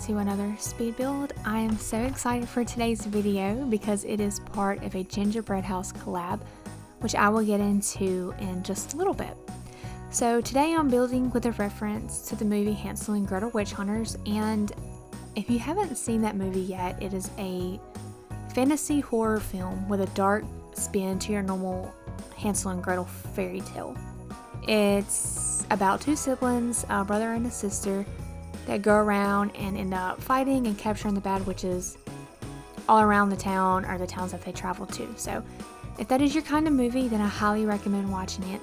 to another speed build. I am so excited for today's video because it is part of a Gingerbread House collab, which I will get into in just a little bit. So today I'm building with a reference to the movie Hansel and Gretel Witch Hunters, and if you haven't seen that movie yet, it is a fantasy horror film with a dark spin to your normal Hansel and Gretel fairy tale. It's about two siblings, a brother and a sister, that go around and end up fighting and capturing the bad witches all around the town or the towns that they travel to. So if that is your kind of movie, then I highly recommend watching it.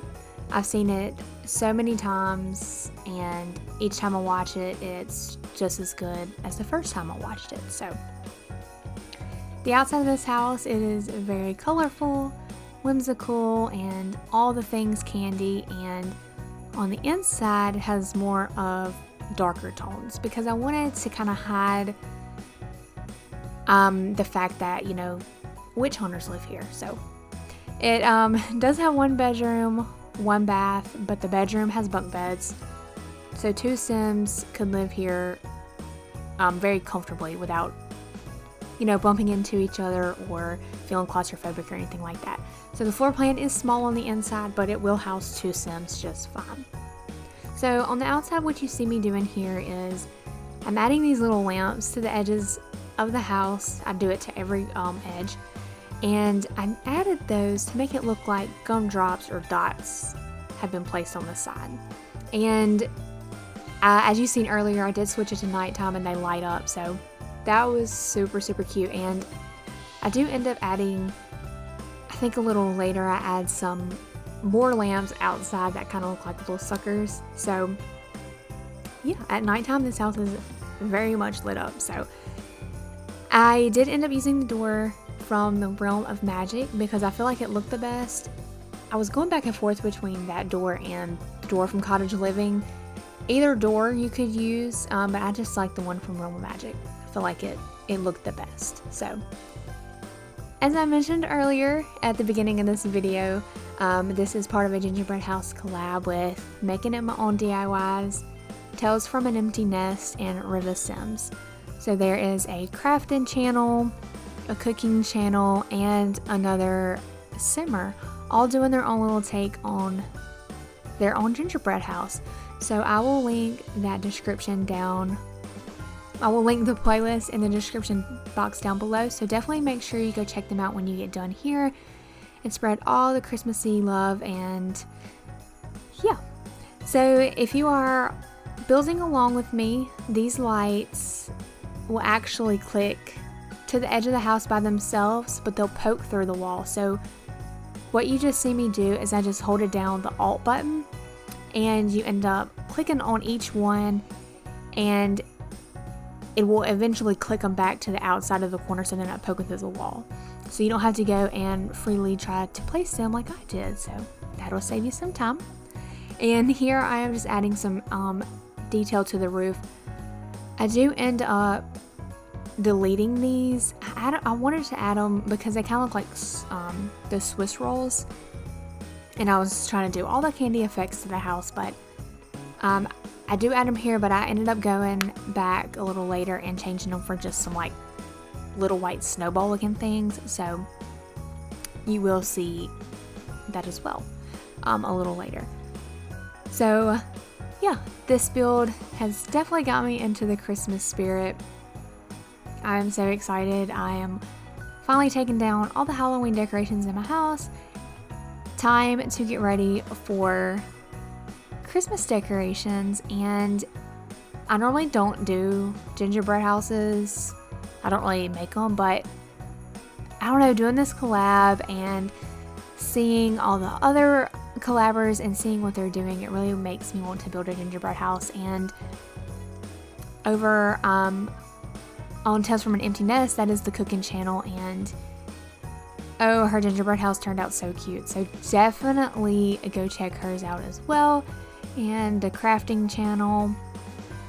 I've seen it so many times, and each time I watch it, it's just as good as the first time I watched it. So the outside of this house, it is very colorful, whimsical, and all the things candy, and on the inside it has more of darker tones because I wanted to kind of hide the fact that, you know, witch hunters live here. So it does have one bedroom, one bath, but the bedroom has bunk beds, so two Sims could live here very comfortably without, you know, bumping into each other or feeling claustrophobic or anything like that. So the floor plan is small on the inside, but it will house two Sims just fine. So on the outside, what you see me doing here is I'm adding these little lamps to the edges of the house. I do it to every edge, and I added those to make it look like gumdrops or dots have been placed on the side. And as you've seen earlier, I did switch it to nighttime and they light up, so that was super cute. And I do end up adding, I think a little later, I add some more lamps outside that kind of look like little suckers. So yeah, at nighttime this house is very much lit up. So I did end up using the door from the Realm of Magic because I feel like it looked the best. I was going back and forth between that door and the door from Cottage Living. Either door you could use, but I just like the one from Realm of Magic. I feel like it looked the best. So as I mentioned earlier at the beginning of this video, this is part of a Gingerbread House collab with Making It My Own DIYs, Tales from an Empty Nest, and Riva Sims. So there is a crafting channel, a cooking channel, and another simmer, all doing their own little take on their own gingerbread house. So I will link that description down. I will link the playlist in the description box down below, so definitely make sure you go check them out when you get done here and spread all the Christmassy love. And yeah, so if you are building along with me, these lights will actually click to the edge of the house by themselves, but they'll poke through the wall. So what you just see me do is I just hold it down, the Alt button, and you end up clicking on each one, and it will eventually click them back to the outside of the corner so they're not poking through the wall. So you don't have to go and freely try to place them like I did, so that'll save you some time. And here I am just adding some detail to the roof. I do end up deleting these. I wanted to add them because they kind of look like the Swiss rolls, and I was trying to do all the candy effects to the house, but I do add them here, but I ended up going back a little later and changing them for just some like little white snowball looking things. So you will see that as well a little later. So yeah, this build has definitely got me into the Christmas spirit. I am so excited. I am finally taking down all the Halloween decorations in my house. Time to get ready for Christmas decorations. And I normally don't do gingerbread houses. I don't really make them, but I don't know, doing this collab and seeing all the other collabers and seeing what they're doing, it really makes me want to build a gingerbread house. And over on Tales from an Empty Nest, that is the cooking channel, and oh, her gingerbread house turned out so cute. So definitely go check hers out as well. And the crafting channel,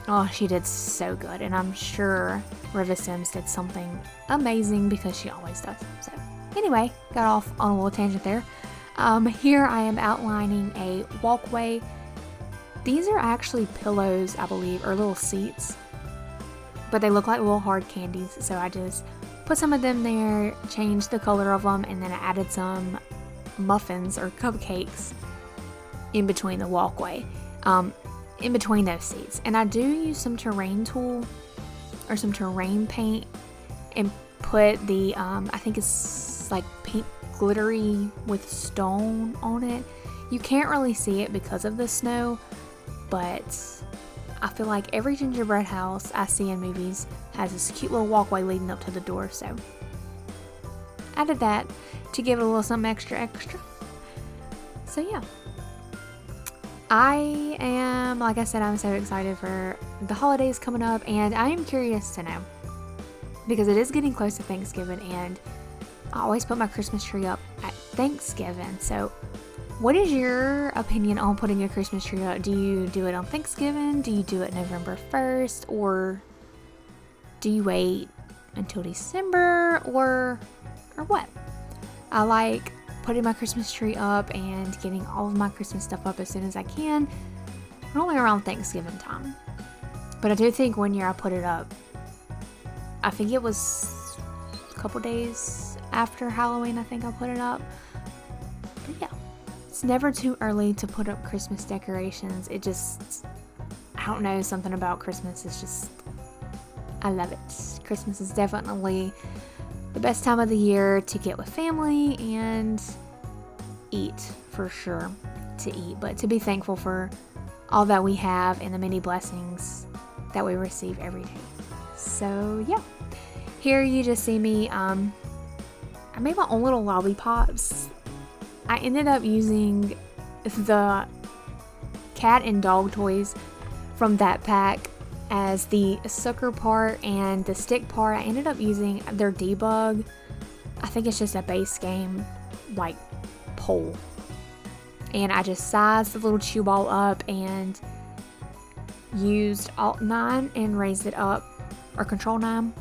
oh, she did so good, and I'm sure Riva Sims did something amazing because she always does. So anyway, got off on a little tangent there. Here I am outlining a walkway. These are actually pillows, I believe, or little seats but they look like little hard candies. So I just put some of them there, changed the color of them, and then I added some muffins or cupcakes in between the walkway, in between those seats. And I do use some terrain tool or some terrain paint and put the, I think it's like pink glittery with stone on it. You can't really see it because of the snow, but I feel like every gingerbread house I see in movies has this cute little walkway leading up to the door, so added that to give it a little something extra. So yeah, I am, like I said, I'm so excited for the holidays coming up, and I am curious to know, because it is getting close to Thanksgiving, and I always put my Christmas tree up at Thanksgiving. So what is your opinion on putting a Christmas tree up? Do you do it on Thanksgiving? Do you do it November 1st? Or do you wait until December? Or what? I like putting my Christmas tree up and getting all of my Christmas stuff up as soon as I can, normally around Thanksgiving time. But I do think one year I put it up, I think it was a couple days after Halloween, I think I put it up. But yeah, it's never too early to put up Christmas decorations. It just, I don't know, something about Christmas is just, I love it. Christmas is definitely the best time of the year to get with family and eat, for sure, to eat, but to be thankful for all that we have and the many blessings that we receive every day. So yeah, here you just see me, I made my own little lollipops. I ended up using the cat and dog toys from that pack as the sucker part, and the stick part I ended up using their debug. I think it's just a base game like pole, and I just sized the little chew ball up and used Alt 9 and raised it up, or Control 9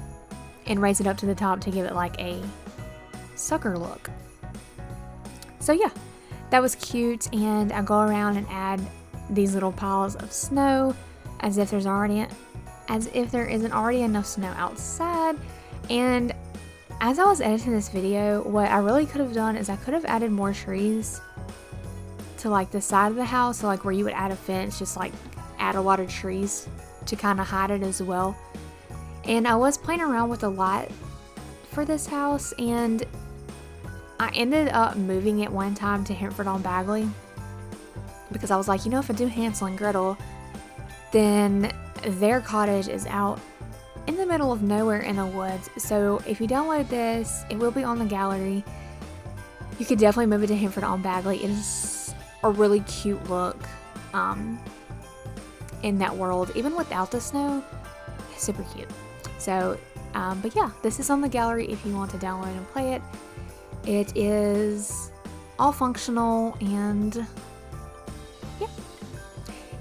and raised it up to the top to give it like a sucker look. So yeah, that was cute, and I go around and add these little piles of snow as if there isn't already enough snow outside. And as I was editing this video, what I really could have done is I could have added more trees to like the side of the house, so like where you would add a fence, just like add a lot of trees to kind of hide it as well. And I was playing around with a lot for this house, and I ended up moving it one time to Hempford on Bagley, because I was like, if I do Hansel and Gretel, then their cottage is out in the middle of nowhere in the woods. So if you download this, it will be on the gallery. You could definitely move it to Hempford on Bagley. It is a really cute look in that world, even without the snow. It's super cute. So, but yeah, this is on the gallery if you want to download and play it. It is all functional, and yeah.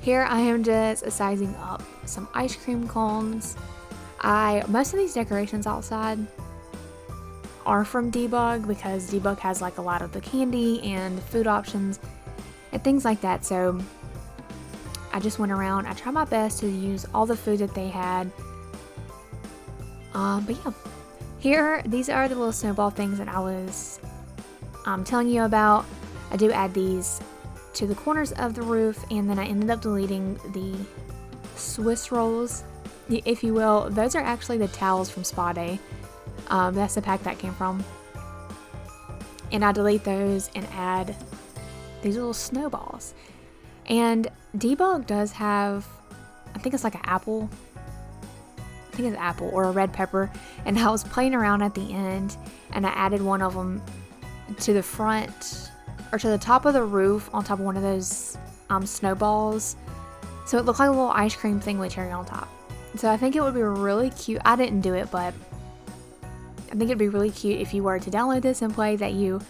Here I am just sizing up some ice cream cones. Most of these decorations outside are from Debug, because Debug has like a lot of the candy and food options and things like that. So I just went around, I tried my best to use all the food that they had. But yeah, here, these are the little snowball things that I was telling you about. I do add these to the corners of the roof, and then I ended up deleting the Swiss rolls, if you will. Those are actually the towels from Spa Day. That's the pack that came from. And I delete those and add these little snowballs. And Debug does have, I think it's like an apple. I think it's apple or a red pepper. And I was playing around at the end, and I added one of them to the front, or to the top of the roof on top of one of those snowballs. So it looked like a little ice cream thing with cherry on top. So I think it would be really cute. I didn't do it, but I think it'd be really cute if you were to download this and play, that you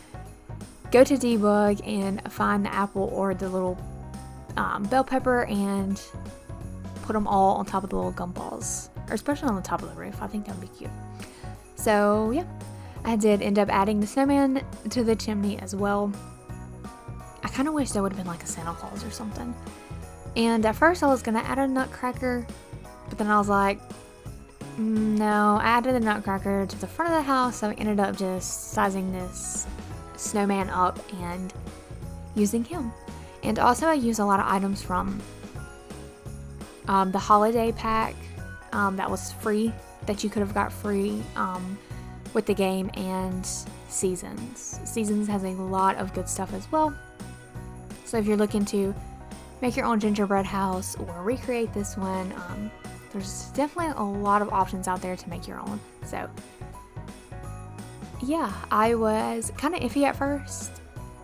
go to Debug and find the apple or the little bell pepper and put them all on top of the little gumballs, or especially on the top of the roof. I think that would be cute. So yeah, I did end up adding the snowman to the chimney as well. I kind of wish there would have been like a Santa Claus or something. And at first I was going to add a nutcracker, but then I was like, No, I added the nutcracker to the front of the house, so I ended up just sizing this snowman up and using him. And also I use a lot of items from the holiday pack that was free, that you could have got free with the game, and Seasons. Seasons has a lot of good stuff as well. So if you're looking to make your own gingerbread house or recreate this one, there's definitely a lot of options out there to make your own. So yeah, I was kind of iffy at first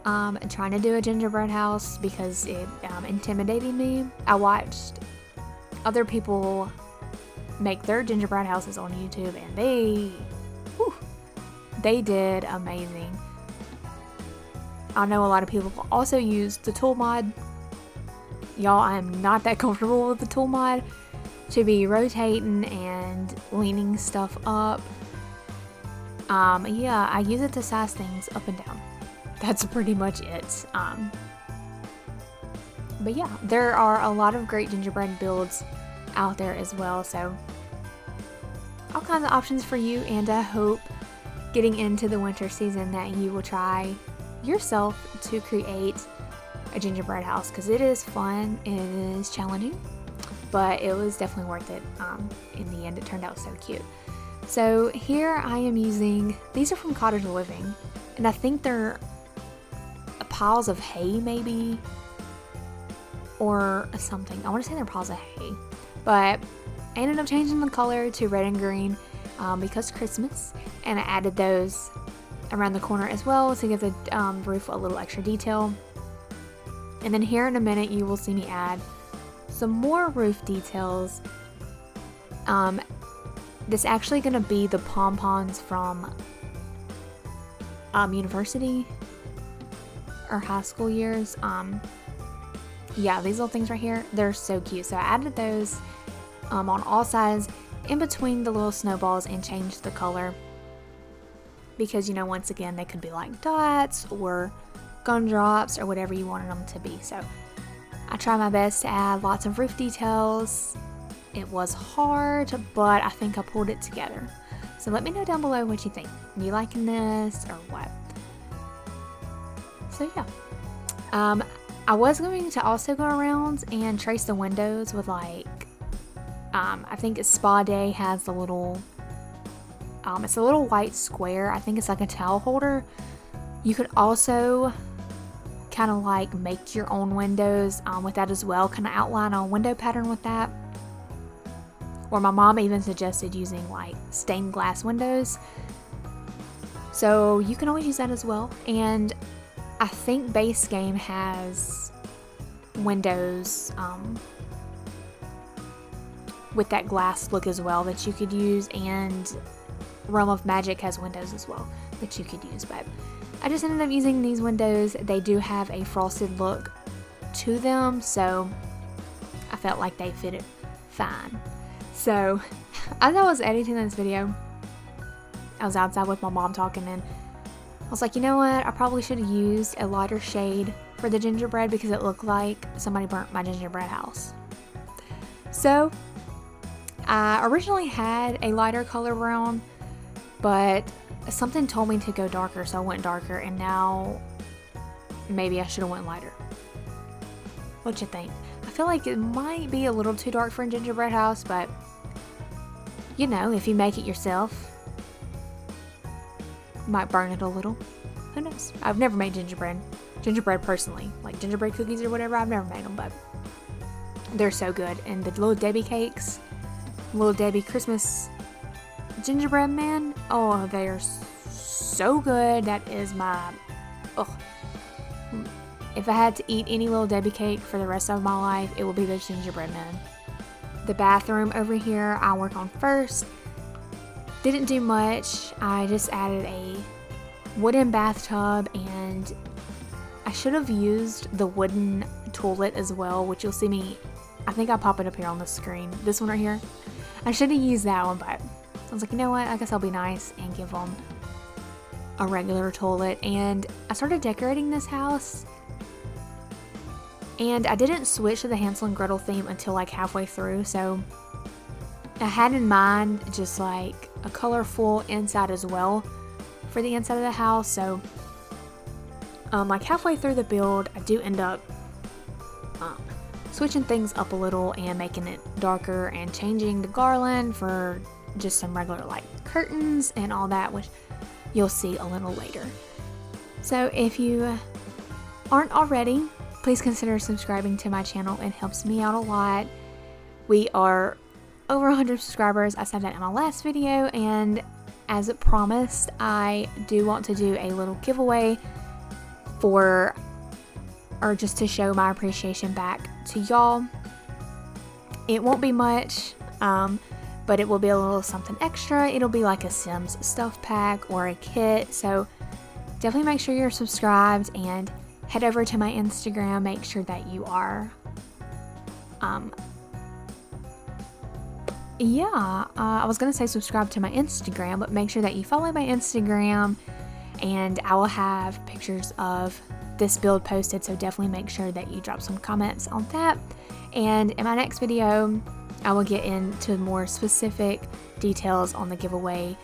trying to do a gingerbread house because it intimidated me. I watched other people make their gingerbread houses on YouTube, and they did amazing. I know a lot of people also use the tool mod. Y'all, I am not that comfortable with the tool mod to be rotating and leaning stuff up. Yeah, I use it to size things up and down. That's pretty much it. But yeah, there are a lot of great gingerbread builds out there as well, so all kinds of options for you, and I hope getting into the winter season that you will try yourself to create a gingerbread house, because it is fun, it is challenging, but it was definitely worth it. In the end, it turned out so cute. So here I am using, these are from Cottage Living, and I think they're piles of hay maybe, or something. I want to say they're piles of hay, but I ended up changing the color to red and green because Christmas, and I added those around the corner as well to give the roof a little extra detail. And then here in a minute you will see me add some more roof details. This actually going to be the pom-poms from university or high school years. Yeah, these little things right here, they're so cute. So I added those on all sides in between the little snowballs and changed the color because, you know, once again, they could be like dots or gumdrops or whatever you wanted them to be. So I tried my best to add lots of roof details. It was hard, but I think I pulled it together. So let me know down below what you think. You liking this or what? So yeah. I was going to also go around and trace the windows with like, I think Spa Day has the little, it's a little white square. I think it's like a towel holder. You could also kind of like make your own windows with that as well. Kind of outline a window pattern with that. Or my mom even suggested using like stained glass windows. So you can always use that as well. And I think base game has windows with that glass look as well that you could use, and Realm of Magic has windows as well that you could use. But I just ended up using these windows. They do have a frosted look to them, so I felt like they fitted fine. So as I was editing this video, I was outside with my mom talking, and I was like, you know what, I probably should have used a lighter shade for the gingerbread because it looked like somebody burnt my gingerbread house. So I originally had a lighter color brown, but something told me to go darker, so I went darker, and now maybe I should have went lighter. What you think? I feel like it might be a little too dark for a gingerbread house, but you know, if you make it yourself, you might burn it a little. Who knows? I've never made gingerbread personally, like gingerbread cookies or whatever. I've never made them, but they're so good. And the Little Debbie cakes, Little Debbie Christmas gingerbread man, oh, they are so good. That is my, oh, if I had to eat any Little Debbie cake for the rest of my life, it would be the gingerbread man. The bathroom over here I work on first. Didn't do much. I just added a wooden bathtub, and I should have used the wooden toilet as well, which you'll see me, I think I'll pop it up here on the screen. This one right here. I should have used that one, but I was like, you know what? I guess I'll be nice and give them a regular toilet. And I started decorating this house, and I didn't switch to the Hansel and Gretel theme until like halfway through, so I had in mind just like a colorful inside as well for the inside of the house. So like halfway through the build, I do end up switching things up a little and making it darker and changing the garland for just some regular like curtains and all that, which you'll see a little later. So if you aren't already, please consider subscribing to my channel. It helps me out a lot. We are over 100 subscribers. I said that in my last video, and as promised, I do want to do a little giveaway just to show my appreciation back to y'all. It won't be much, but it will be a little something extra. It'll be like a Sims stuff pack or a kit, so definitely make sure you're subscribed and head over to my Instagram. Make sure that you are I was gonna say subscribe to my Instagram, but make sure that you follow my Instagram, and I will have pictures of this build posted, so definitely make sure that you drop some comments on that. And in my next video, I will get into more specific details on the giveaway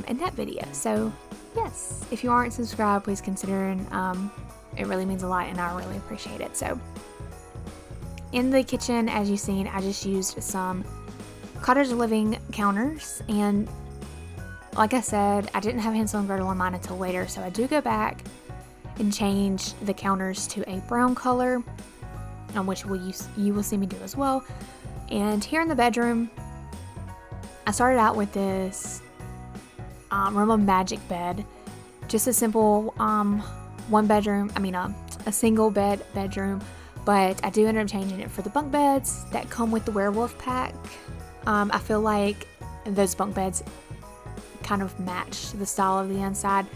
in that video. So yes, if you aren't subscribed, please consider, and it really means a lot and I really appreciate it. So in the kitchen, as you've seen, I just used some cottage living counters, and like I said, I didn't have Hansel and Gretel on mine until later, so I do go back and change the counters to a brown color, which you will see me do as well. And here in the bedroom, I started out with this Room of Magic bed, just a simple a single bedroom, but I do end up changing it for the bunk beds that come with the werewolf pack. I feel like those bunk beds kind of match the style of the inside.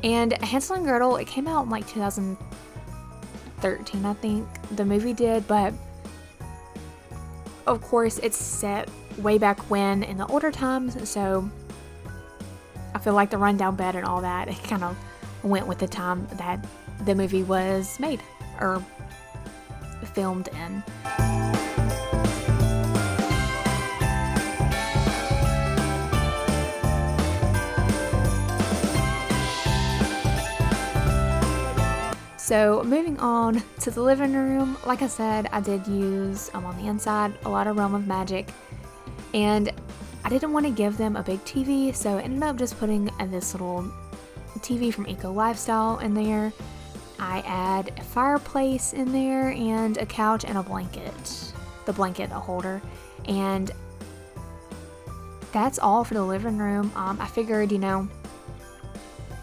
And Hansel and Gretel, it came out in like 2013, I think the movie did, but of course it's set way back when in the older times, so I feel like the rundown bed and all that, it kind of went with the time that the movie was made or filmed in. So moving on to the living room, like I said, I did use on the inside a lot of Realm of Magic, and I didn't want to give them a big TV, so I ended up just putting this little TV from Eco Lifestyle in there. I add a fireplace in there and a couch and a blanket, the blanket holder, and that's all for the living room. I figured,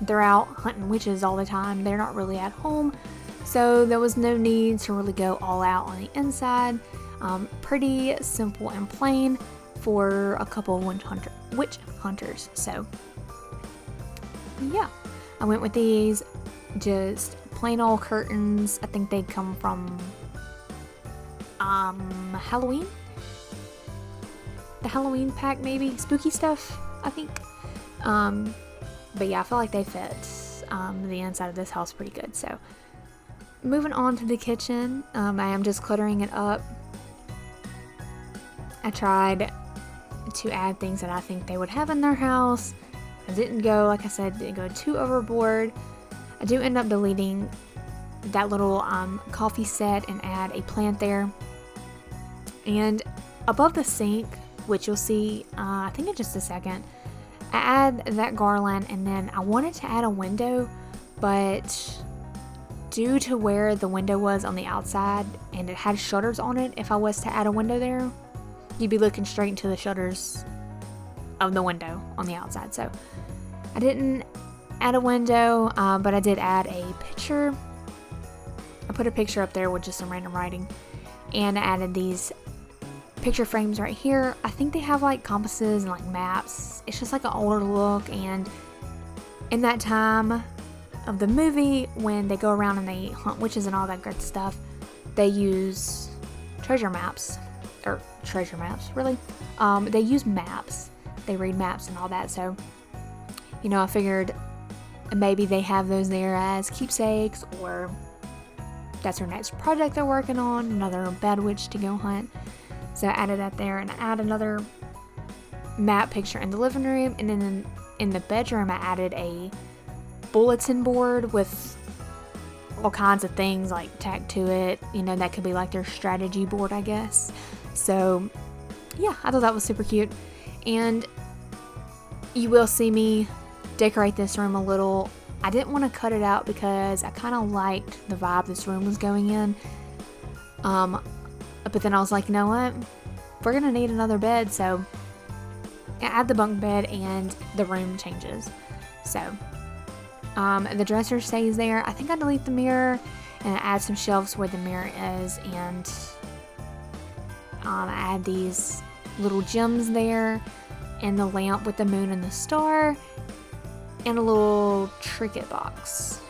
they're out hunting witches all the time. They're not really at home, so there was no need to really go all out on the inside. Pretty simple and plain for a couple of witch hunters. So yeah, I went with these just plain old curtains. I think they come from Halloween, the Halloween pack, maybe spooky stuff, I think. But yeah, I feel like they fit the inside of this house pretty good. So moving on to the kitchen, I am just cluttering it up. I tried to add things that I think they would have in their house. I didn't go too overboard. I do end up deleting that little coffee set and add a plant there. And above the sink, which you'll see I think in just a second, I add that garland, and then I wanted to add a window, but due to where the window was on the outside and it had shutters on it, if I was to add a window there, you'd be looking straight into the shutters of the window on the outside. So I didn't add a window, but I did add a picture. I put a picture up there with just some random writing, and I added these picture frames right here. I think they have like compasses and like maps. It's just like an older look, and in that time of the movie when they go around and they hunt witches and all that good stuff, they use treasure maps, really. They use maps. They read maps and all that. So, I figured maybe they have those there as keepsakes, or that's their next project they're working on, another bad witch to go hunt. So I added that there, and I added another map picture in the living room, and then in the bedroom I added a bulletin board with all kinds of things like tacked to it. You know, that could be like their strategy board, I guess. So yeah, I thought that was super cute. And you will see me decorate this room a little. I didn't want to cut it out because I kind of liked the vibe this room was going in. But then I was like, you know what? We're gonna need another bed, so I add the bunk bed and the room changes. So the dresser stays there. I think I delete the mirror and I add some shelves where the mirror is, and I add these little gems there, and the lamp with the moon and the star, and a little trinket box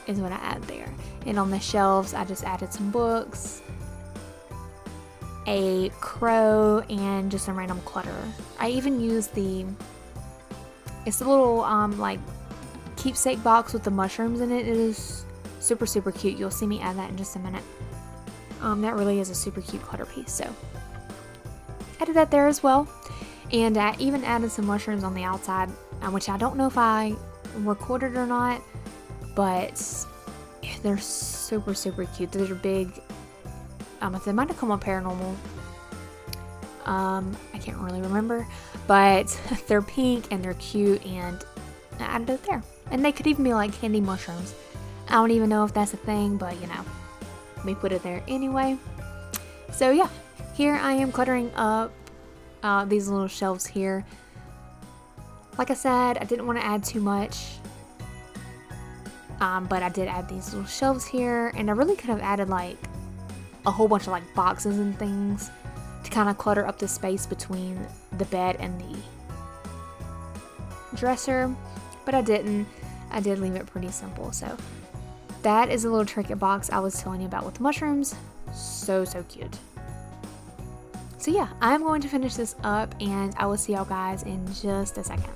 is what I add there. And on the shelves I just added some books, a crow, and just some random clutter. I even used it's a little like keepsake box with the mushrooms in it. It is super cute. You'll see me add that in just a minute. That really is a super cute clutter piece. So added that there as well. And I even added some mushrooms on the outside, which I don't know if I recorded or not, but they're super cute. They're big. They might have come on Paranormal. I can't really remember, but they're pink and they're cute, and I added it there. And they could even be like candy mushrooms. I don't even know if that's a thing, but you know, we put it there anyway. So yeah, here I am cluttering up these little shelves here. Like I said, I didn't want to add too much, but I did add these little shelves here, and I really could have added like a whole bunch of like boxes and things to kind of clutter up the space between the bed and the dresser, but I didn't. I did leave it pretty simple. So that is a little trinket box I was telling you about with mushrooms. So cute. So yeah, I'm going to finish this up, and I will see y'all guys in just a second.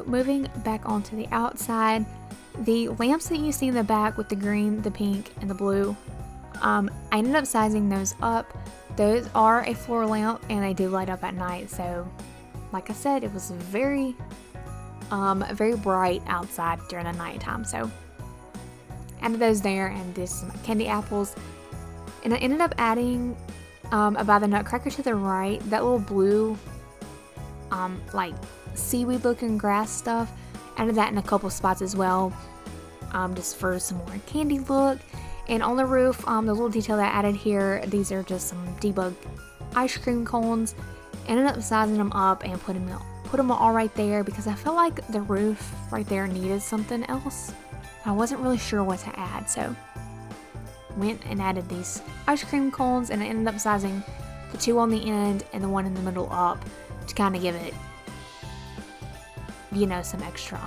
Moving back onto the outside, the lamps that you see in the back with the green, the pink, and the blue, I ended up sizing those up. Those are a floor lamp, and they do light up at night. So like I said, it was very bright outside during the nighttime. So added those there, and there's some candy apples, and I ended up adding by the nutcracker to the right, that little blue like seaweed looking grass stuff. Added that in a couple spots as well, just for some more candy look. And on the roof, the little detail that I added here, these are just some debug ice cream cones. Ended up sizing them up and put them all right there, because I felt like the roof right there needed something else. I wasn't really sure what to add, so went and added these ice cream cones, and I ended up sizing the two on the end and the one in the middle up to kind of give it, you know, some extra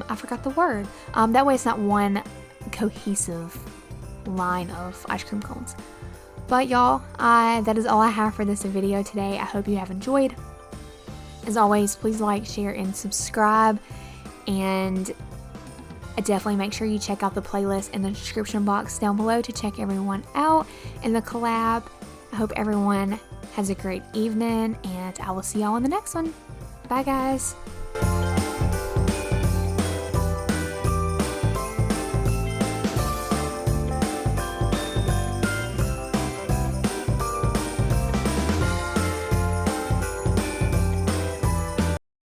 I forgot the word. That way it's not one cohesive line of ice cream cones. But y'all, that is all I have for this video today. I hope you have enjoyed. As always, please like, share, and subscribe, and definitely make sure you check out the playlist in the description box down below to check everyone out and the collab. I hope everyone has a great evening, and I will see y'all in the next one. Bye guys.